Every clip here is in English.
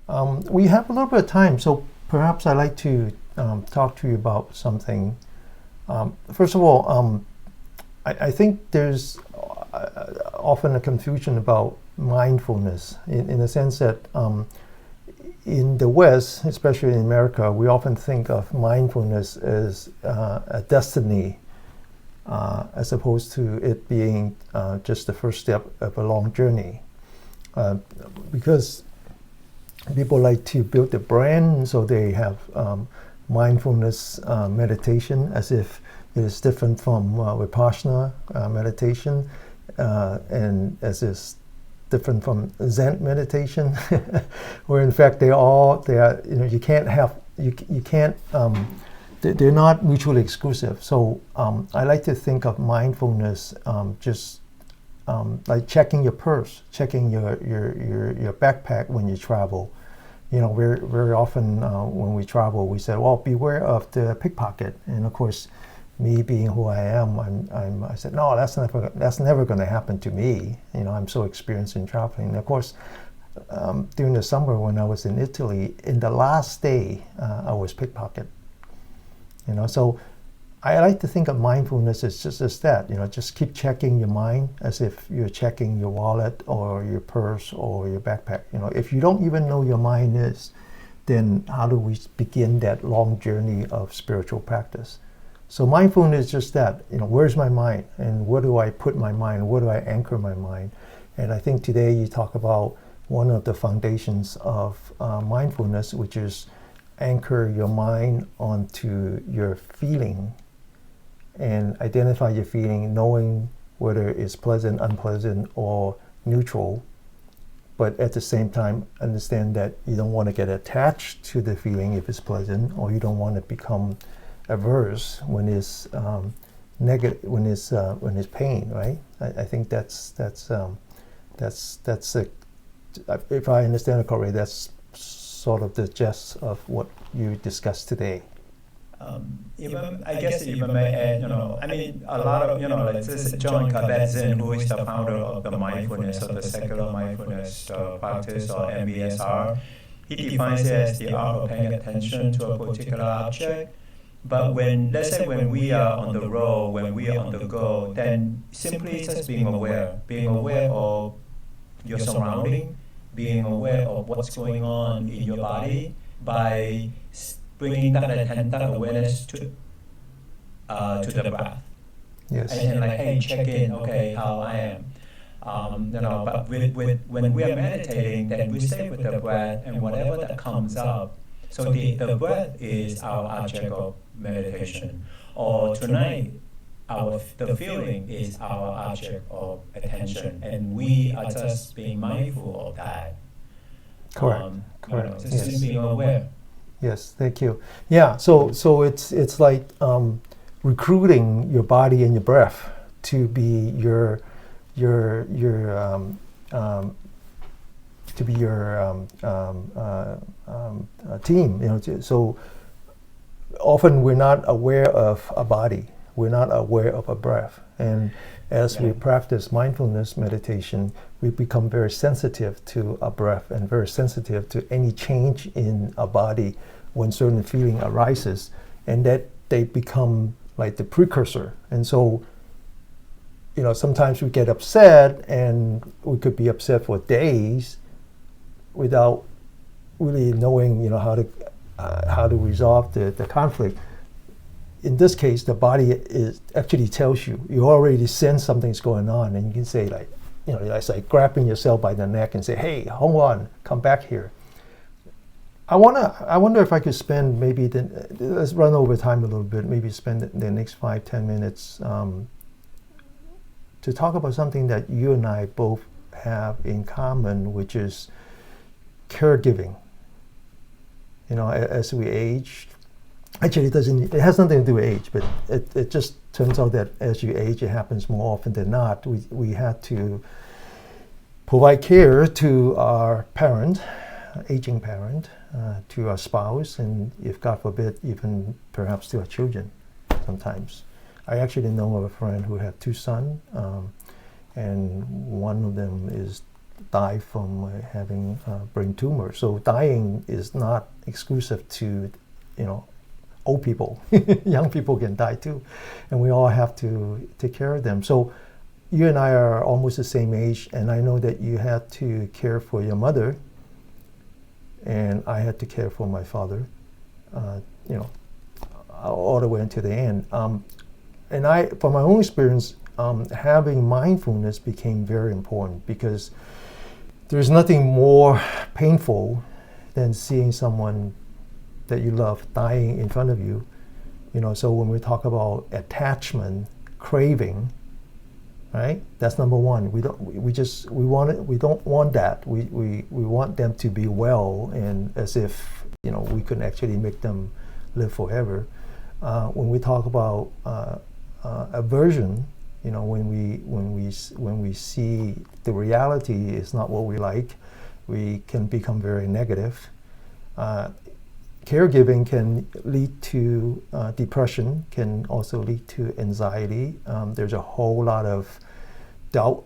We have a little bit of time, so perhaps I'd like to talk to you about something. First of all, I think there's often a confusion about mindfulness in the sense that in the West, especially in America, we often think of mindfulness as a destiny as opposed to it being just the first step of a long journey. Because people like to build a brand, so they have mindfulness meditation as if it is different from Vipassana meditation, and as is different from Zen meditation, where in fact they are, you can't, they're not mutually exclusive. So I like to think of mindfulness just like checking your purse, checking your backpack when you travel. Very often when we travel, we say, well, beware of the pickpocket. And of course, me being who I am, I said, no, that's never going to happen to me. I'm so experienced in traveling. And of course, during the summer when I was in Italy, in the last day, I was pickpocketed. So I like to think of mindfulness as just that. Just keep checking your mind as if you're checking your wallet or your purse or your backpack. If you don't even know your mind is, then how do we begin that long journey of spiritual practice? So mindfulness is just that, where's my mind and where do I put my mind? Where do I anchor my mind? And I think today you talk about one of the foundations of mindfulness, which is anchor your mind onto your feeling and identify your feeling, knowing whether it's pleasant, unpleasant, or neutral. But at the same time, understand that you don't want to get attached to the feeling if it's pleasant, or you don't want to become averse when it's negative, when it's pain, right? I think that's if I understand it correctly, that's sort of the gist of what you discussed today. Even I guess even may add, a lot of, like this is John Kabat-Zinn, who is the founder of the mindfulness, of the secular mindfulness practice, or MBSR. He defines it as the art of paying attention to a particular object. But let's say when we are on the road, when we are on the go, then simply just being aware of your surrounding, being aware of what's going on in your body by bringing that awareness to the breath. Yes. And like, hey, check in, okay, how I am. But when we are meditating, then we stay with the breath and whatever that comes up. So the breath is our object of meditation. Or tonight, the feeling is our object of attention, and we are just being mindful of that. Correct. Correct. Just being aware. Yes, thank you. Yeah, so it's like recruiting your body and your breath to be your team. So often we're not aware of a body, we're not aware of a breath, and as we practice mindfulness meditation, we become very sensitive to a breath and very sensitive to any change in a body when certain feeling arises, and that they become like the precursor. And so, sometimes we get upset, and we could be upset for days without really knowing, how to resolve the conflict. In this case, the body actually tells you. You already sense something's going on, and you can say like, it's like grabbing yourself by the neck and say, "Hey, hold on, come back here." I wonder if I could spend let's run over time a little bit. Maybe spend the next 5-10 minutes to talk about something that you and I both have in common, which is caregiving. As we age, actually it has nothing to do with age, but it just turns out that as you age, it happens more often than not. We have to provide care to our parent, aging parent, to our spouse, and if God forbid, even perhaps to our children sometimes. I actually know of a friend who had 2 sons, and one of them is die from having brain tumor. So dying is not exclusive to, old people. Young people can die too, and we all have to take care of them. So you and I are almost the same age, and I know that you had to care for your mother, and I had to care for my father, all the way until the end. And from my own experience, having mindfulness became very important, because there's nothing more painful than seeing someone that you love dying in front of you. So when we talk about attachment, craving, right? That's number one. We don't want that. We want them to be well, and as if we could actually make them live forever. When we talk about aversion, when we see the reality is not what we like, we can become very negative. Caregiving can lead to depression, can also lead to anxiety. There's a whole lot of doubt,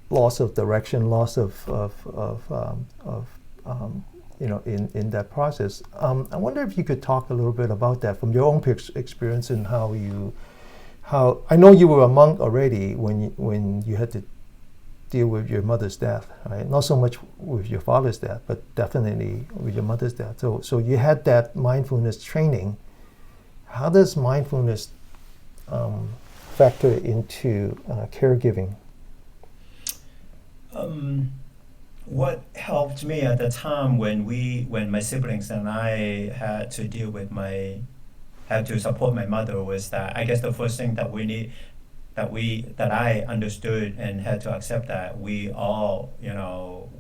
loss of direction, loss of in that process. I wonder if you could talk a little bit about that from your own experience, and how I know you were a monk already when you had to deal with your mother's death, right? Not so much with your father's death, but definitely with your mother's death. So you had that mindfulness training. How does mindfulness factor into caregiving? What helped me at the time when my siblings and I had to deal with had to support my mother was that I guess the first thing that I understood and had to accept that we all,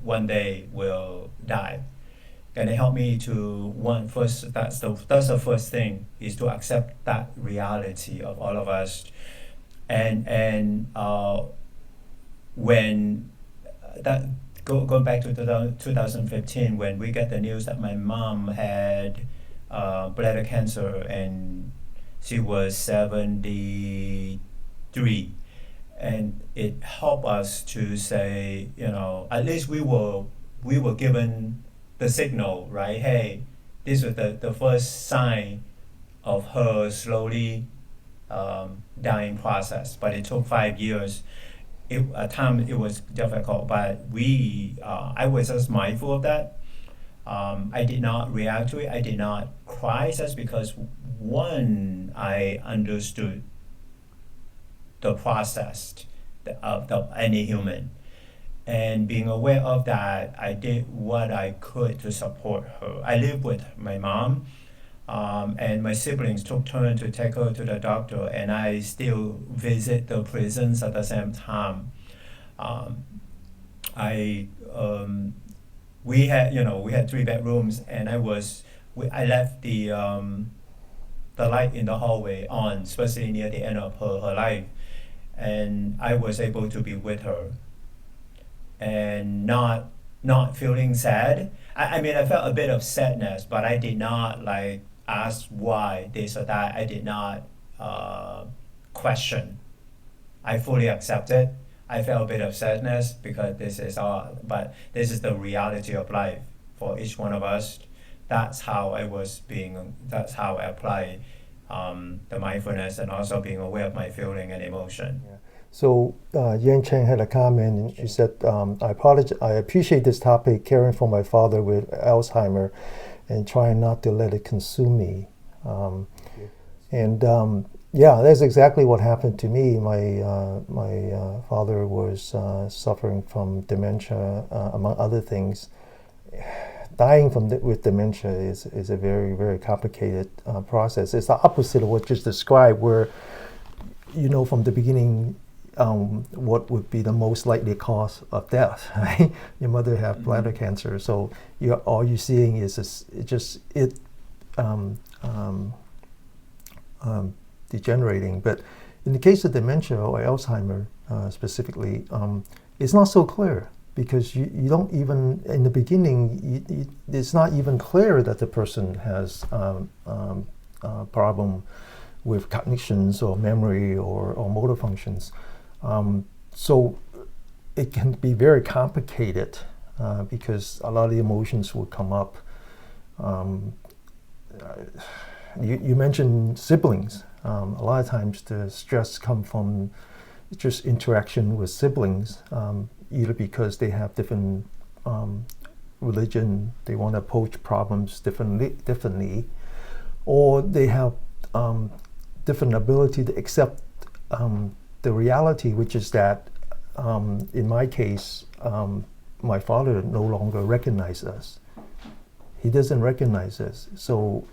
one day will die. And it helped me to that's the first thing, is to accept that reality of all of us. And when that going back to 2015, when we get the news that my mom had bladder cancer, and she was 73, and it helped us to say, at least we were given the signal, right? Hey, this was the first sign of her slowly dying process, but it took 5 years. At times it was difficult, but I was just mindful of that. I did not react to it. I did not cry, just because one, I understood the process of any human, and being aware of that, I did what I could to support her. I lived with my mom, and my siblings took turns to take her to the doctor, and I still visit the prisons at the same time. We had 3 bedrooms, and I left the light in the hallway on, especially near the end of her life, and I was able to be with her, and not feeling sad. I mean, I felt a bit of sadness, but I did not ask why this or that. I did not question. I fully accepted. I felt a bit of sadness, because this is the reality of life for each one of us. That's how I apply the mindfulness, and also being aware of my feeling and emotion. Yeah. So Yan Cheng had a comment, and she said, I appreciate this topic, caring for my father with Alzheimer and trying not to let it consume me. Yeah, that's exactly what happened to me. My father was suffering from dementia, among other things. Dying with dementia is a very, very complicated process. It's the opposite of what you just described, where from the beginning what would be the most likely cause of death. Right? Your mother had bladder cancer, so all you're seeing is degenerating. But in the case of dementia or Alzheimer specifically, it's not so clear, because you don't even, in the beginning, it's not even clear that the person has a problem with cognitions or memory or motor functions. So it can be very complicated because a lot of the emotions will come up. You mentioned siblings. A lot of times the stress comes from just interaction with siblings, either because they have different religion, they want to approach problems differently, or they have different ability to accept the reality, which is that in my case, my father no longer recognizes us. He doesn't recognize us. So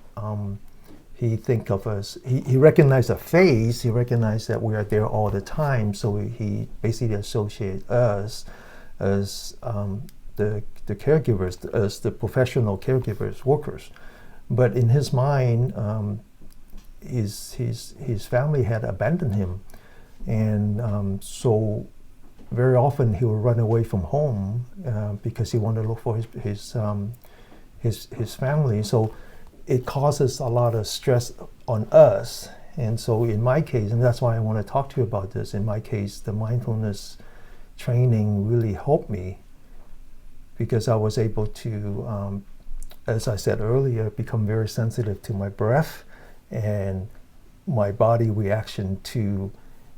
he think of us, he recognized a face, he recognized that we are there all the time. So he basically associates us as the caregivers, as the professional caregivers, workers. But in his mind, his family had abandoned him. And so very often he will run away from home because he wanted to look for his family. So it causes a lot of stress on us. And so in my case, and that's why I want to talk to you about this, in my case, the mindfulness training really helped me because I was able to, as I said earlier, become very sensitive to my breath and my body reaction to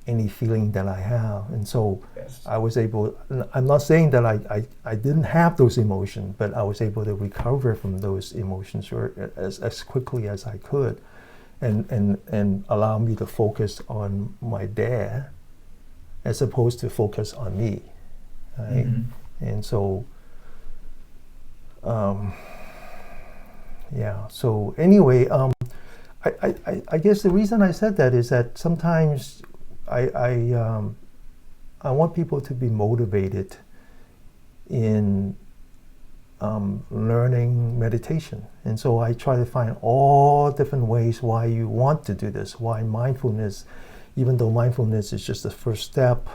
any feeling that I have. And so Yes. I was able, I'm not saying that I didn't have those emotions, but I was able to recover from those emotions as quickly as I could and allow me to focus on my dad as opposed to focus on me. Right? Mm-hmm. And so, yeah. So anyway, I guess the reason I said that is that sometimes I want people to be motivated in learning meditation. And so I try to find all different ways why you want to do this, why mindfulness, even though mindfulness is just the first step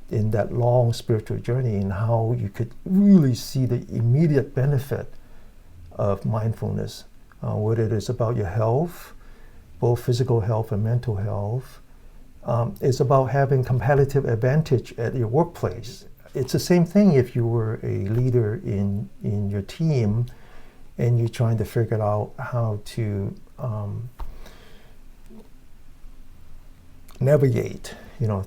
in that long spiritual journey, and how you could really see the immediate benefit of mindfulness, whether it is about your health, both physical health and mental health. It's about having competitive advantage at your workplace. It's the same thing if you were a leader in your team and you're trying to figure out how to navigate,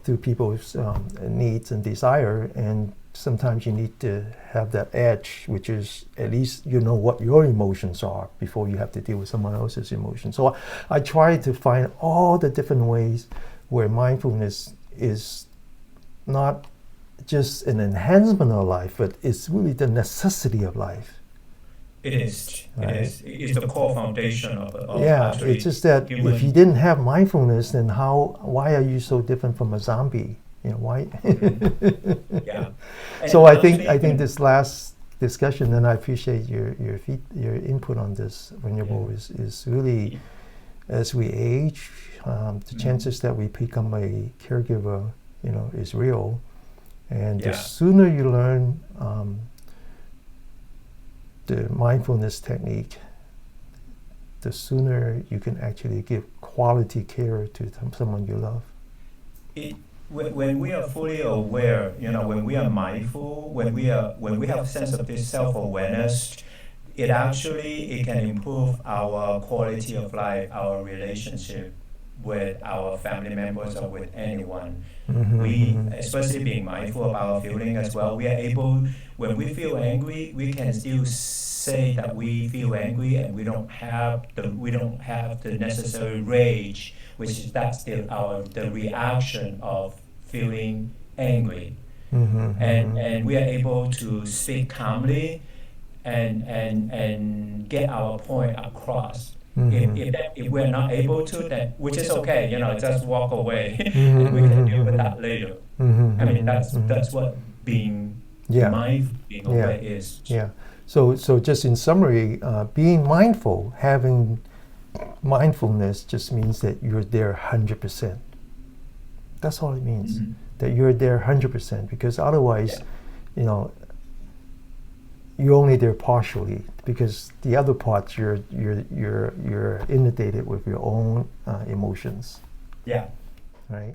through people's needs and desire. And sometimes you need to have that edge, which is at least what your emotions are before you have to deal with someone else's emotions. So I try to find all the different ways where mindfulness is not just an enhancement of life, but it's really the necessity of life. It is. Right? It is. It's the core foundation of Yeah, actually it's just that human. if you didn't have mindfulness, then why are you so different from a zombie? Why? Yeah. So And I think this last discussion, and I appreciate your input on this, Venerable, is really, as we age, the chances that we become a caregiver, is real. And the sooner you learn the mindfulness technique, the sooner you can actually give quality care to someone you love. When we are fully aware, when we are mindful, when we have a sense of this self-awareness, it can improve our quality of life, our relationship with our family members or with anyone. Especially being mindful of our feeling as well, we are able, when we feel angry, we can still say that we feel angry, and we don't have the necessary rage, which is that's the reaction of feeling angry. And we are able to speak calmly and get our point across. If we're not able to, then which is okay, just walk away, and we can deal with that later. I mean, that's what being mindful, being aware is. Yeah. So just in summary, being mindful, having mindfulness just means that you're there 100%. That's all it means. That you're there 100%, because otherwise, you're only there partially, because the other parts you're inundated with your own emotions. Yeah. Right.